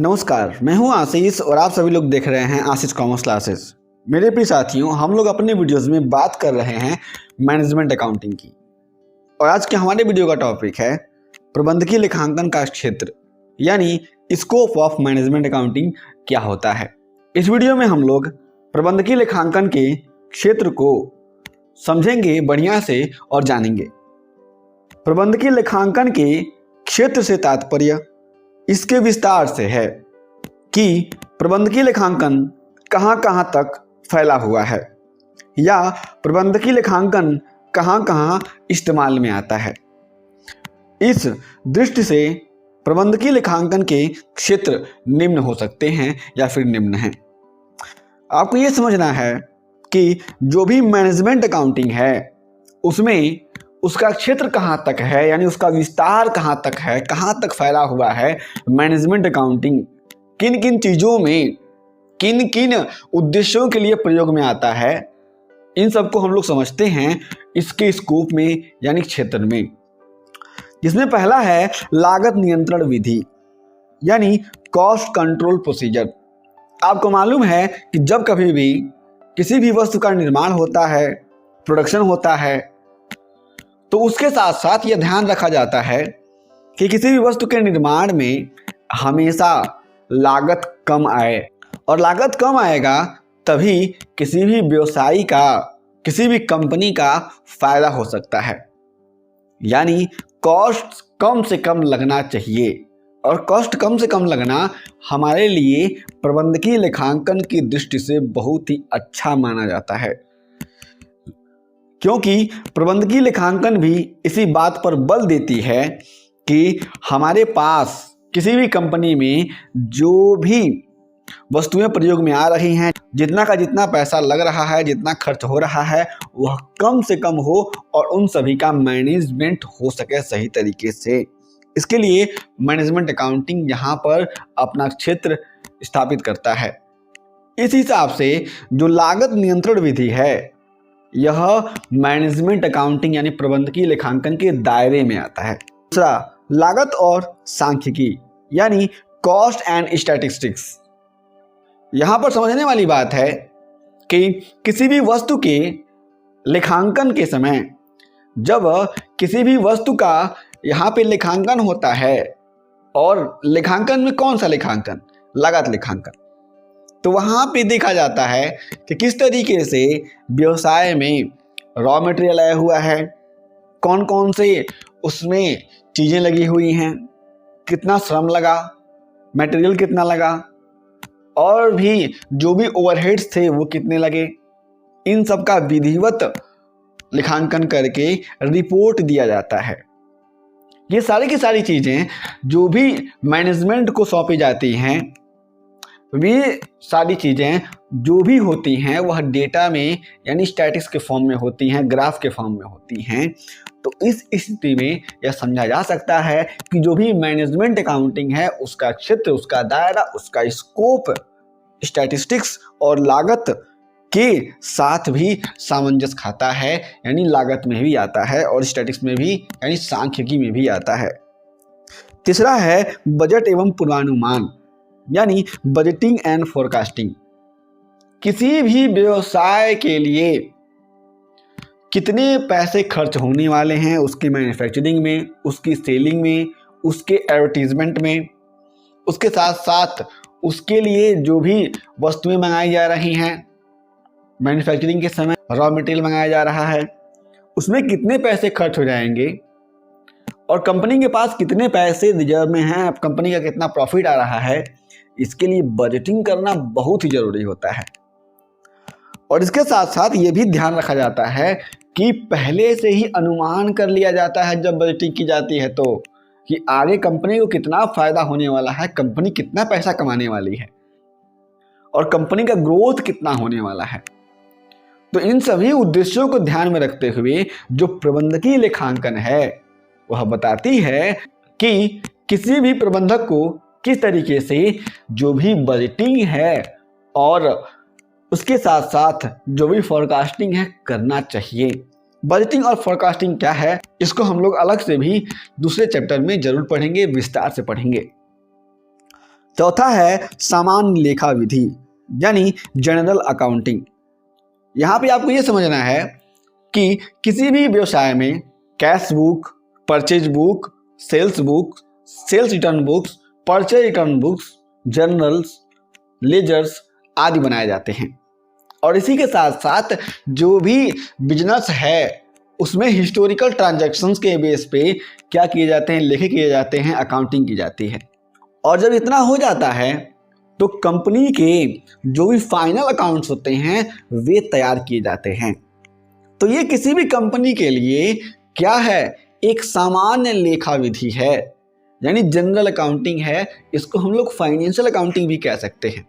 नमस्कार, मैं हूं आशीष और आप सभी लोग देख रहे हैं आशीष कॉमर्स क्लासेस। मेरे प्रिय साथियों, हम लोग अपने वीडियोस में बात कर रहे हैं मैनेजमेंट अकाउंटिंग की और आज के हमारे वीडियो का टॉपिक है प्रबंधकीय लेखांकन का क्षेत्र यानी स्कोप ऑफ मैनेजमेंट अकाउंटिंग क्या होता है। इस वीडियो में हम लोग प्रबंधकीय लेखांकन के क्षेत्र को समझेंगे बढ़िया से और जानेंगे। प्रबंधकीय लेखांकन के क्षेत्र से तात्पर्य इसके विस्तार से है कि प्रबंधकीय लेखांकन कहां कहां तक फैला हुआ है या प्रबंधकीय लेखांकन कहां कहां इस्तेमाल में आता है। इस दृष्टि से प्रबंधकीय लेखांकन के क्षेत्र निम्न हो सकते हैं या फिर निम्न हैं। आपको ये समझना है कि जो भी मैनेजमेंट अकाउंटिंग है उसमें उसका क्षेत्र कहाँ तक है यानी उसका विस्तार कहाँ तक है, कहाँ तक फैला हुआ है। मैनेजमेंट अकाउंटिंग किन किन चीज़ों में किन किन उद्देश्यों के लिए प्रयोग में आता है, इन सबको हम लोग समझते हैं इसके स्कोप में यानी क्षेत्र में। जिसमें पहला है लागत नियंत्रण विधि यानी कॉस्ट कंट्रोल प्रोसीजर। आपको मालूम है कि जब कभी भी किसी भी वस्तु का निर्माण होता है, प्रोडक्शन होता है, तो उसके साथ साथ यह ध्यान रखा जाता है कि किसी भी वस्तु के निर्माण में हमेशा लागत कम आए और लागत कम आएगा तभी किसी भी व्यवसायी का, किसी भी कंपनी का फायदा हो सकता है। यानी कॉस्ट कम से कम लगना चाहिए और कॉस्ट कम से कम लगना हमारे लिए प्रबंधकीय लेखांकन की दृष्टि से बहुत ही अच्छा माना जाता है, क्योंकि प्रबंधकीय लेखांकन भी इसी बात पर बल देती है कि हमारे पास किसी भी कंपनी में जो भी वस्तुएं प्रयोग में आ रही हैं, जितना का जितना पैसा लग रहा है, जितना खर्च हो रहा है, वह कम से कम हो और उन सभी का मैनेजमेंट हो सके सही तरीके से। इसके लिए मैनेजमेंट अकाउंटिंग यहाँ पर अपना क्षेत्र स्थापित करता है। इस हिसाब से जो लागत नियंत्रण विधि है यह मैनेजमेंट अकाउंटिंग यानी प्रबंधकीय लेखांकन के दायरे में आता है। दूसरा लागत और सांख्यिकी यानी कॉस्ट एंड स्टैटिस्टिक्स। यहाँ पर समझने वाली बात है कि किसी भी वस्तु के लेखांकन के समय जब किसी भी वस्तु का यहाँ पे लेखांकन होता है, और लेखांकन में कौन सा लेखांकन? लागत लेखांकन। तो वहाँ पे देखा जाता है कि किस तरीके से व्यवसाय में रॉ मटेरियल आया हुआ है, कौन कौन से उसमें चीज़ें लगी हुई हैं, कितना श्रम लगा, मटेरियल कितना लगा, और भी जो भी ओवरहेड्स थे वो कितने लगे। इन सब का विधिवत लेखांकन करके रिपोर्ट दिया जाता है। ये सारी की सारी चीज़ें जो भी मैनेजमेंट को सौंपी जाती हैं, वे सारी चीज़ें जो भी होती हैं वह डेटा में यानी स्टैटिक्स के फॉर्म में होती हैं, ग्राफ के फॉर्म में होती हैं। तो इस स्थिति में यह समझा जा सकता है कि जो भी मैनेजमेंट अकाउंटिंग है उसका क्षेत्र, उसका दायरा, उसका स्कोप स्टैटिस्टिक्स और लागत के साथ भी सामंजस्य खाता है, यानी लागत में भी आता है और स्टैटिक्स में भी यानी सांख्यिकी में भी आता है। तीसरा है बजट एवं पूर्वानुमान यानी बजटिंग एंड फोरकास्टिंग। किसी भी व्यवसाय के लिए कितने पैसे खर्च होने वाले हैं उसकी मैन्युफैक्चरिंग में, उसकी सेलिंग में, उसके एडवर्टीजमेंट में, उसके साथ साथ उसके लिए जो भी वस्तुएं मंगाई जा रही हैं, मैन्युफैक्चरिंग के समय रॉ मटेरियल मंगाया जा रहा है, उसमें कितने पैसे खर्च हो जाएंगे और कंपनी के पास कितने पैसे रिजर्व में हैं, अब कंपनी का कितना प्रॉफिट आ रहा है, इसके लिए बजटिंग करना बहुत ही जरूरी होता है। और इसके साथ साथ ये भी ध्यान रखा जाता है कि पहले से ही अनुमान कर लिया जाता है जब बजटिंग की जाती है तो, कि आगे कंपनी को कितना फायदा होने वाला है, कंपनी कितना पैसा कमाने वाली है और कंपनी का ग्रोथ कितना होने वाला है। तो इन सभी उद्देश्यों को ध्यान में रखते हुए जो प्रबंधकीय लेखांकन है वह बताती है कि किसी भी प्रबंधक को किस तरीके से जो भी बजटिंग है और उसके साथ साथ जो भी फोरकास्टिंग है करना चाहिए। बजटिंग और फोरकास्टिंग क्या है इसको हम लोग अलग से भी दूसरे चैप्टर में जरूर पढ़ेंगे, विस्तार से पढ़ेंगे। चौथा है सामान्य लेखा विधि यानी जनरल अकाउंटिंग। यहाँ पे आपको ये समझना है कि किसी भी व्यवसाय में cash book, purchase book, sales return books, purchase return books, journals, ledgers आदि बनाए जाते हैं। और इसी के साथ साथ जो भी बिजनेस है उसमें हिस्टोरिकल ट्रांजैक्शंस के बेस पे क्या किए जाते हैं, लेखे किए जाते हैं, अकाउंटिंग की जाती है। और जब इतना हो जाता है तो कंपनी के जो भी फाइनल अकाउंट्स होते हैं वे तैयार किए जाते हैं। तो ये किसी भी कंपनी के लिए क्या है, एक सामान्य लेखा विधि है यानी जनरल अकाउंटिंग है। इसको हम लोग फाइनेंशियल अकाउंटिंग भी कह सकते हैं।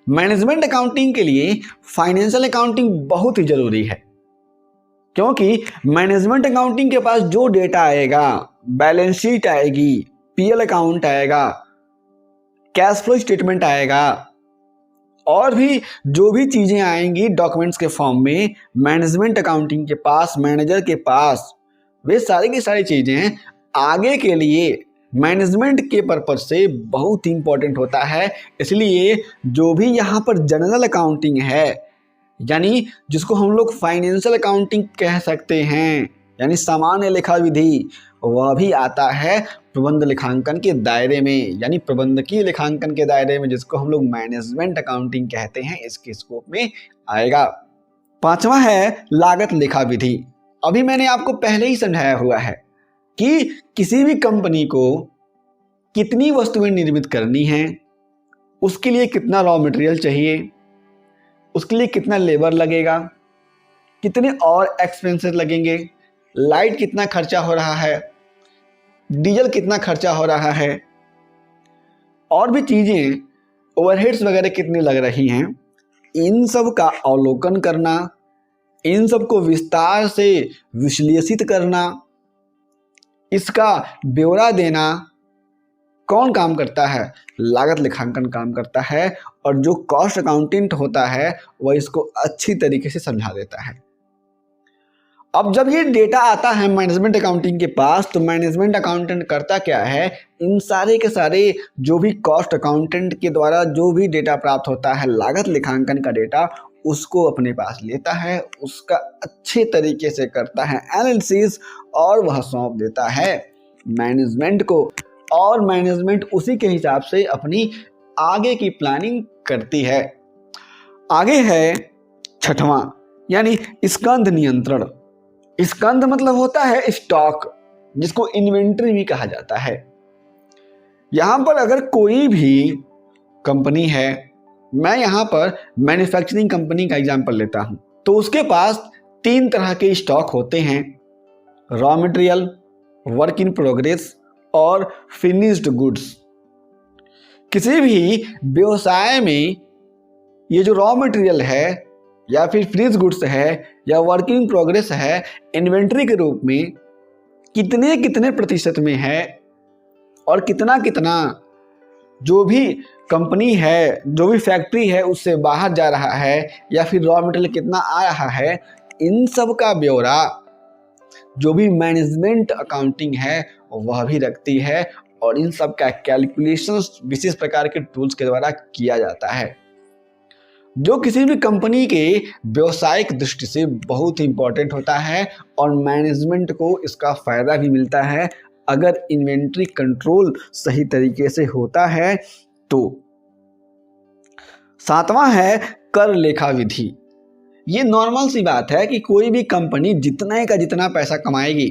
मैनेजमेंट अकाउंटिंग के लिए फाइनेंशियल अकाउंटिंग बहुत ही जरूरी है, क्योंकि मैनेजमेंट अकाउंटिंग के पास जो डेटा आएगा, बैलेंस शीट आएगी, पीएल अकाउंट आएगा, कैश फ्लो स्टेटमेंट आएगा और भी जो भी चीजें आएंगी डॉक्यूमेंट्स के फॉर्म में, मैनेजमेंट अकाउंटिंग के पास, मैनेजर के पास, वे सारी की सारी चीजें आगे के लिए मैनेजमेंट के पर्पज से बहुत इंपॉर्टेंट होता है। इसलिए जो भी यहाँ पर जनरल अकाउंटिंग है यानी जिसको हम लोग फाइनेंशियल अकाउंटिंग कह सकते हैं यानी सामान्य लेखा विधि, वह भी आता है प्रबंध लेखांकन के दायरे में यानी प्रबंधकीय लेखांकन के दायरे में, जिसको हम लोग मैनेजमेंट अकाउंटिंग कहते हैं, इसके स्कोप में आएगा। पांचवा है लागत लेखा विधि। अभी मैंने आपको पहले ही समझाया हुआ है कि किसी भी कंपनी को कितनी वस्तुएं निर्मित करनी है, उसके लिए कितना रॉ मटेरियल चाहिए, उसके लिए कितना लेबर लगेगा, कितने और एक्सपेंसेस लगेंगे, लाइट कितना खर्चा हो रहा है, डीजल कितना खर्चा हो रहा है, और भी चीज़ें, ओवरहेड्स वगैरह कितनी लग रही हैं, इन सब का अवलोकन करना, इन सब को विस्तार से विश्लेषित करना, इसका ब्यौरा देना कौन काम करता है, लागत लेखांकन काम करता है। और जो कॉस्ट अकाउंटेंट होता है वह इसको अच्छी तरीके से समझा देता है। अब जब ये डेटा आता है मैनेजमेंट अकाउंटिंग के पास, तो मैनेजमेंट अकाउंटेंट करता क्या है, इन सारे के सारे जो भी कॉस्ट अकाउंटेंट के द्वारा जो भी डेटा प्राप्त होता है, लागत लेखांकन का डेटा, उसको अपने पास लेता है, उसका अच्छे तरीके से करता है एनालिसिस और वह सौंप देता है मैनेजमेंट को, और मैनेजमेंट उसी के हिसाब से अपनी आगे की प्लानिंग करती है। आगे है छठवां यानी स्कंध नियंत्रण। स्कंध मतलब होता है स्टॉक, जिसको इन्वेंट्री भी कहा जाता है। यहां पर अगर कोई भी कंपनी है, मैं यहां पर मैन्युफैक्चरिंग कंपनी का एग्जांपल लेता हूं, तो उसके पास 3 तरह के स्टॉक होते हैं, raw material, work in progress और फिनिश्ड गुड्स। किसी भी व्यवसाय में ये जो रॉ मटेरियल है या फिर फिनिश्ड गुड्स है या वर्क इन प्रोग्रेस है, इन्वेंट्री के रूप में कितने कितने प्रतिशत में है और कितना कितना जो भी कंपनी है, जो भी फैक्ट्री है, उससे बाहर जा रहा है, या फिर रॉ मटेरियल कितना आ रहा है, इन सब का ब्यौरा जो भी मैनेजमेंट अकाउंटिंग है वह भी रखती है। और इन सब का कैलकुलेशंस विशेष प्रकार के टूल्स के द्वारा किया जाता है, जो किसी भी कंपनी के व्यवसायिक दृष्टि से बहुत ही इंपॉर्टेंट होता है। और मैनेजमेंट को इसका फायदा भी मिलता है अगर इन्वेंट्री कंट्रोल सही तरीके से होता है तो। सातवां है कर लेखा विधि। ये नॉर्मल सी बात है कि कोई भी कंपनी जितना का जितना पैसा कमाएगी,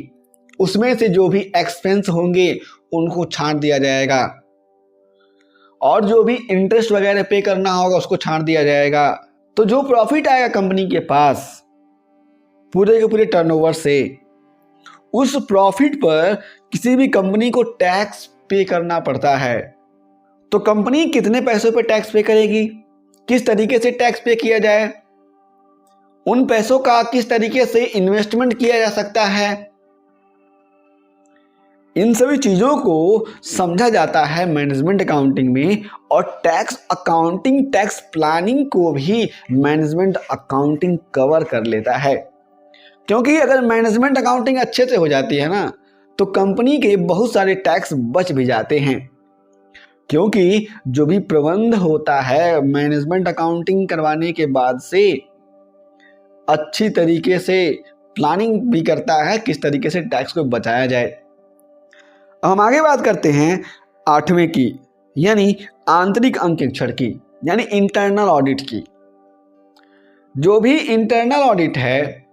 उसमें से जो भी एक्सपेंस होंगे उनको छांट दिया जाएगा, और जो भी इंटरेस्ट वगैरह पे करना होगा उसको छांट दिया जाएगा। तो जो प्रॉफिट आएगा कंपनी के पास पूरे के पूरे टर्नओवर से, उस प्रॉफिट पर किसी भी कंपनी को टैक्स पे करना पड़ता है। तो कंपनी कितने पैसों पे टैक्स पे करेगी, किस तरीके से टैक्स पे किया जाए, उन पैसों का किस तरीके से इन्वेस्टमेंट किया जा सकता है, इन सभी चीज़ों को समझा जाता है मैनेजमेंट अकाउंटिंग में। और टैक्स अकाउंटिंग, टैक्स प्लानिंग को भी मैनेजमेंट अकाउंटिंग कवर कर लेता है। क्योंकि अगर मैनेजमेंट अकाउंटिंग अच्छे से हो जाती है ना, तो कंपनी के बहुत सारे टैक्स बच भी जाते हैं। क्योंकि जो भी प्रबंध होता है मैनेजमेंट अकाउंटिंग करवाने के बाद से अच्छी तरीके से प्लानिंग भी करता है किस तरीके से टैक्स को बचाया जाए। अब हम आगे बात करते हैं 8वें की, यानी आंतरिक अंकेक्षण की, यानी इंटरनल ऑडिट की। जो भी इंटरनल ऑडिट है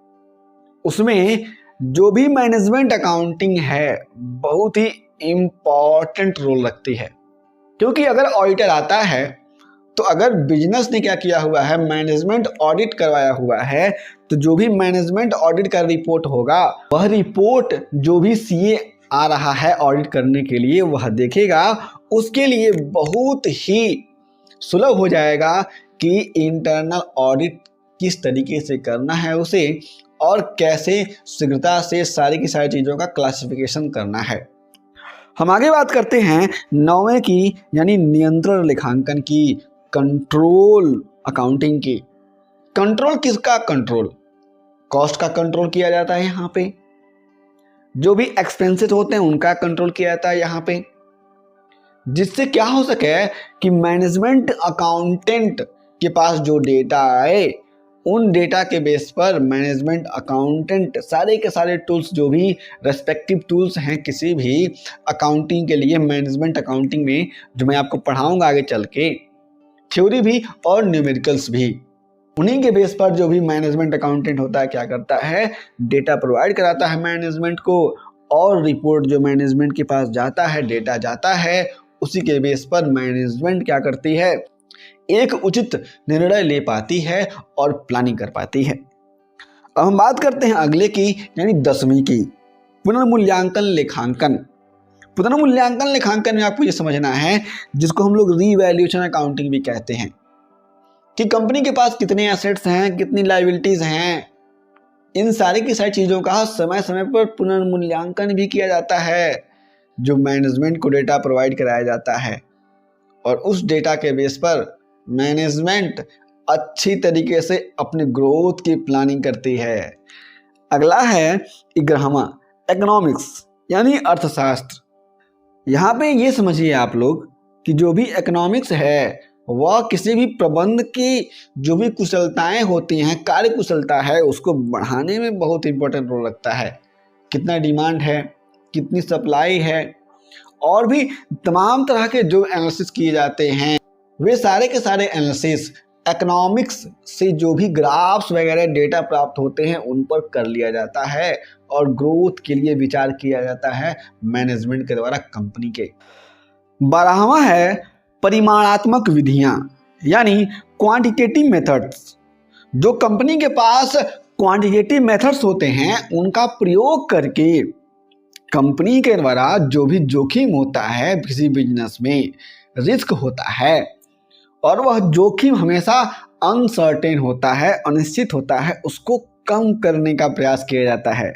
उसमें जो भी मैनेजमेंट अकाउंटिंग है बहुत ही इम्पॉर्टेंट रोल रखती है, क्योंकि अगर ऑडिटर आता है तो अगर बिजनेस ने क्या किया हुआ है, मैनेजमेंट ऑडिट करवाया हुआ है, तो जो भी मैनेजमेंट ऑडिट का रिपोर्ट होगा वह रिपोर्ट जो भी सीए आ रहा है ऑडिट करने के लिए वह देखेगा। उसके लिए बहुत ही सुलभ हो जाएगा कि इंटरनल ऑडिट किस तरीके से करना है उसे और कैसे शीघ्रता से सारी की सारी चीज़ों का क्लासिफिकेशन करना है। हम आगे बात करते हैं 9वें की, यानी नियंत्रण लेखांकन की, कंट्रोल अकाउंटिंग की। कंट्रोल किसका कंट्रोल? कॉस्ट का कंट्रोल किया जाता है यहाँ पे, जो भी एक्सपेंसेस होते हैं उनका कंट्रोल किया जाता है यहाँ पे, जिससे क्या हो सके कि मैनेजमेंट अकाउंटेंट के पास जो डेटा आए उन डेटा के बेस पर मैनेजमेंट अकाउंटेंट सारे के सारे टूल्स, जो भी रेस्पेक्टिव टूल्स हैं किसी भी अकाउंटिंग के लिए, मैनेजमेंट अकाउंटिंग में जो मैं आपको पढ़ाऊंगा आगे चल के, थ्योरी भी और न्यूमेरिकल्स भी, उन्हीं के बेस पर जो भी मैनेजमेंट अकाउंटेंट होता है क्या करता है, डेटा प्रोवाइड कराता है मैनेजमेंट को, और रिपोर्ट जो मैनेजमेंट के पास जाता है, डेटा जाता है, उसी के बेस पर मैनेजमेंट क्या करती है, एक उचित निर्णय ले पाती है और प्लानिंग कर पाती है। अब हम बात करते हैं अगले की, यानी 10वीं की, पुनर्मूल्यांकन लेखांकन। पुनर्मूल्यांकन लेखांकन में आपको ये समझना है, जिसको हम लोग रीवैल्यूएशन अकाउंटिंग भी कहते हैं, कि कंपनी के पास कितने एसेट्स हैं, कितनी लायबिलिटीज हैं, इन सारी की सारी चीज़ों का समय समय पर पुनर्मूल्यांकन भी किया जाता है, जो मैनेजमेंट को डेटा प्रोवाइड कराया जाता है, और उस डेटा के बेस पर मैनेजमेंट अच्छी तरीके से अपनी ग्रोथ की प्लानिंग करती है। अगला है 11वां, इकोनॉमिक्स, यानी अर्थशास्त्र। यहाँ पे ये समझिए आप लोग कि जो भी इकोनॉमिक्स है वह किसी भी प्रबंध की जो भी कुशलताएं होती हैं, कार्य कुशलता है, उसको बढ़ाने में बहुत इंपॉर्टेंट रोल रखता है। कितना डिमांड है, कितनी सप्लाई है, और भी तमाम तरह के जो एनालिसिस किए जाते हैं, वे सारे के सारे एनालिसिस इकोनॉमिक्स से जो भी ग्राफ्स वगैरह डेटा प्राप्त होते हैं उन पर कर लिया जाता है, और ग्रोथ के लिए विचार किया जाता है मैनेजमेंट के द्वारा कंपनी के। 12वां है परिमाणात्मक विधियां, यानी क्वांटिटेटिव मेथड्स। जो कंपनी के पास क्वांटिटेटिव मेथड्स होते हैं उनका प्रयोग करके कंपनी के द्वारा जो भी जोखिम होता है किसी बिजनेस में, रिस्क होता है, और वह जोखिम हमेशा अनसर्टेन होता है, अनिश्चित होता है, उसको कम करने का प्रयास किया जाता है।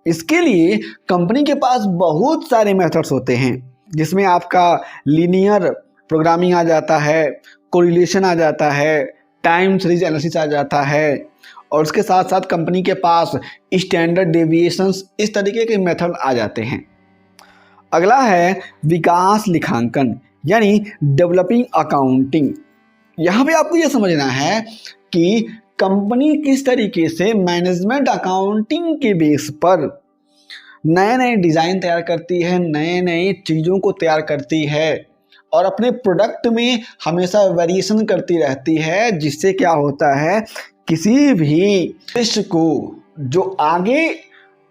इसके लिए कंपनी के पास बहुत सारे मेथड्स होते हैं, जिसमें आपका लीनियर प्रोग्रामिंग आ जाता है, कोरिलेशन आ जाता है, टाइम सीरीज एनालिसिस आ जाता है, और उसके साथ साथ कंपनी के पास स्टैंडर्ड डेविएशंस, इस तरीके के मेथड आ जाते हैं। अगला है विकास लेखांकन, यानी डेवलपिंग अकाउंटिंग। यहाँ पे आपको ये समझना है कि कंपनी किस तरीके से मैनेजमेंट अकाउंटिंग के बेस पर नए नए डिज़ाइन तैयार करती है, नए नए चीज़ों को तैयार करती है, और अपने प्रोडक्ट में हमेशा वेरिएशन करती रहती है, जिससे क्या होता है, किसी भी उद्देश्य को जो आगे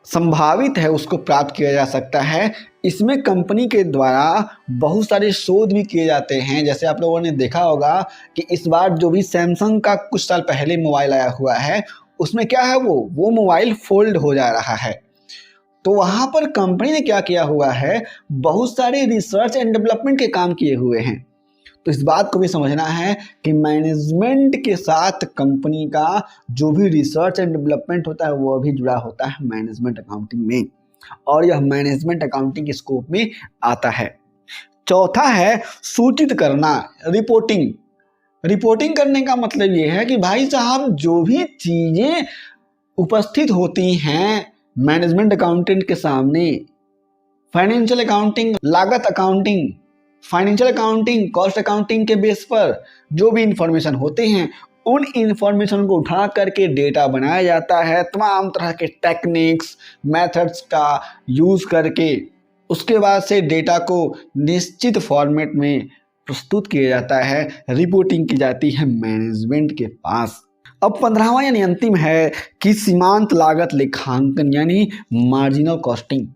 संभावित है उसको प्राप्त किया जा सकता है। इसमें कंपनी के द्वारा बहुत सारे शोध भी किए जाते हैं। जैसे आप लोगों ने देखा होगा कि इस बार जो भी सैमसंग का कुछ साल पहले मोबाइल आया हुआ है, उसमें क्या है, वो मोबाइल फोल्ड हो जा रहा है। तो वहाँ पर कंपनी ने क्या किया हुआ है, बहुत सारे रिसर्च एंड डेवलपमेंट के काम किए हुए हैं। तो इस बात को भी समझना है कि मैनेजमेंट के साथ कंपनी का जो भी रिसर्च एंड डेवलपमेंट होता है वह भी जुड़ा होता है मैनेजमेंट अकाउंटिंग में, और यह मैनेजमेंट अकाउंटिंग के स्कोप में आता है। चौथा है सूचित करना, रिपोर्टिंग। रिपोर्टिंग करने का मतलब ये है कि भाई साहब जो भी चीज़ें उपस्थित होती हैं मैनेजमेंट अकाउंटेंट के सामने, फाइनेंशियल अकाउंटिंग, लागत accounting, financial accounting, cost accounting के बेस पर जो भी इंफॉर्मेशन होते हैं उन इंफॉर्मेशन को उठा करके डेटा बनाया जाता है तमाम तरह के टेक्निक्स मेथड्स का यूज़ करके। उसके बाद से डेटा को निश्चित फॉर्मेट में प्रस्तुत किया जाता है, रिपोर्टिंग की जाती है मैनेजमेंट के पास। अब 15वां यानी अंतिम है कि सीमांत लागत लेखांकन यानी मार्जिनल कॉस्टिंग।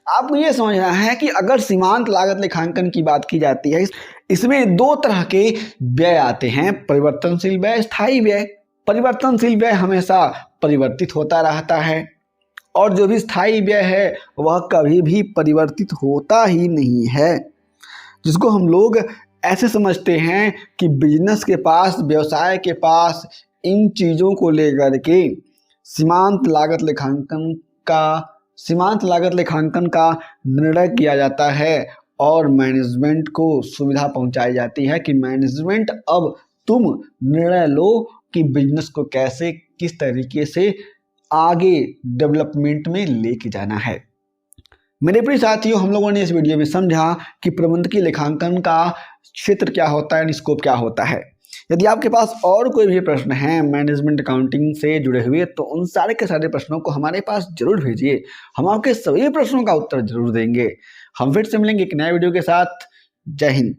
आपको ये समझना है कि अगर सीमांत लागत लेखांकन की बात की जाती है, इसमें दो तरह के व्यय आते हैं, परिवर्तनशील व्यय, स्थायी व्यय। परिवर्तनशील व्यय हमेशा परिवर्तित होता रहता है और जो भी स्थायी व्यय है वह कभी भी परिवर्तित होता ही नहीं है, जिसको हम लोग ऐसे समझते हैं कि बिजनेस के पास, व्यवसाय के पास इन चीज़ों को लेकर के सीमांत लागत लेखांकन का निर्णय किया जाता है और मैनेजमेंट को सुविधा पहुंचाई जाती है कि मैनेजमेंट अब तुम निर्णय लो कि बिजनेस को कैसे, किस तरीके से आगे डेवलपमेंट में लेके जाना है। मेरे प्रिय साथियों, हम लोगों ने इस वीडियो में समझा कि प्रबंधकीय लेखांकन का क्षेत्र क्या होता है, स्कोप क्या होता है। यदि आपके पास और कोई भी प्रश्न है मैनेजमेंट अकाउंटिंग से जुड़े हुए तो उन सारे के सारे प्रश्नों को हमारे पास जरूर भेजिए, हम आपके सभी प्रश्नों का उत्तर जरूर देंगे। हम फिर से मिलेंगे एक नए वीडियो के साथ। जय हिंद।